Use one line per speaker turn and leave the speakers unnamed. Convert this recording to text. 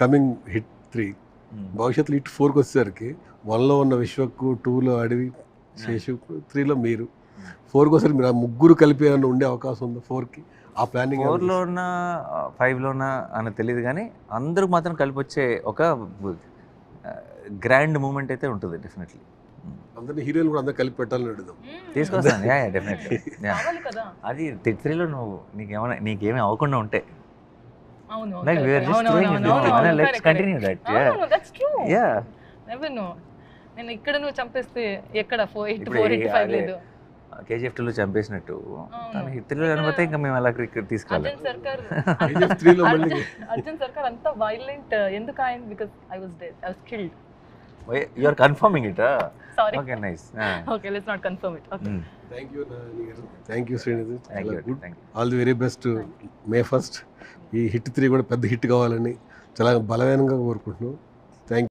Coming hit 3 భవిష్యత్తులో hit 4కి వచ్చేసరికి 1లో ఉన్న విశ్వకు, 2లో అడవి, శేషు, 3లో మీరు, 4కి వచ్చేసరికి మీరు ఆ ముగ్గురు కలిపి ఏమైనా ఉండే అవకాశం ఉందా 4కి? ఆ ప్లానింగ్
4లో ఉన్న 5లో ఉన్న అని తెలియదు కానీ అందరూ మాత్రం కలిపి వచ్చే ఒక గ్రాండ్ మూమెంట్ అయితే ఉంటుంది డెఫినెట్లీ.
అందరినీ హీరోలు కూడా అందరూ కలిపి పెట్టాలని అడుగుదాం.
తీసుకొస్తాను, యా డెఫినెట్లీ.
కావాలి కదా.
అది 3లో నువ్వు నీకేమీ అవ్వకుండా ఉంటే
అవును,
like we are just
అవును,
doing
అవును,
it,
అవును,
and
అవును,
let's
correct,
continue that.
correct. అవును, that's true.
Yeah.
Never know. నేను ఇక్కడ నువ్వు చంపేస్తే ఎక్కడ 4 హిట్
ఇప్పుడు
4 హిట్ 5
అదే
లేదు.
KGF 2లో చంపేసినట్టు
అవును.
తను హిట్ 3లో చనిపోతే ఇంకా మేము అలా తీసుకెళ్ళాలి.
అర్జున్ సర్కార్
KGF 3లో మళ్ళీ
అర్జున్ సర్కార్ అంతా వైలెంట్ ఎందుకు ఆయన? Because I was dead, I was killed.
You are confirming it, huh?
Sorry.
Okay, nice.
Okay, let's not confirm it. Okay.
Thank you Srinidhi.
Thank you.
All the very best. May 1st ఈ hit 3 కూడా పెద్ద hit కావాలని చాలా బలమైనగా కోరుకుంటున్నాం.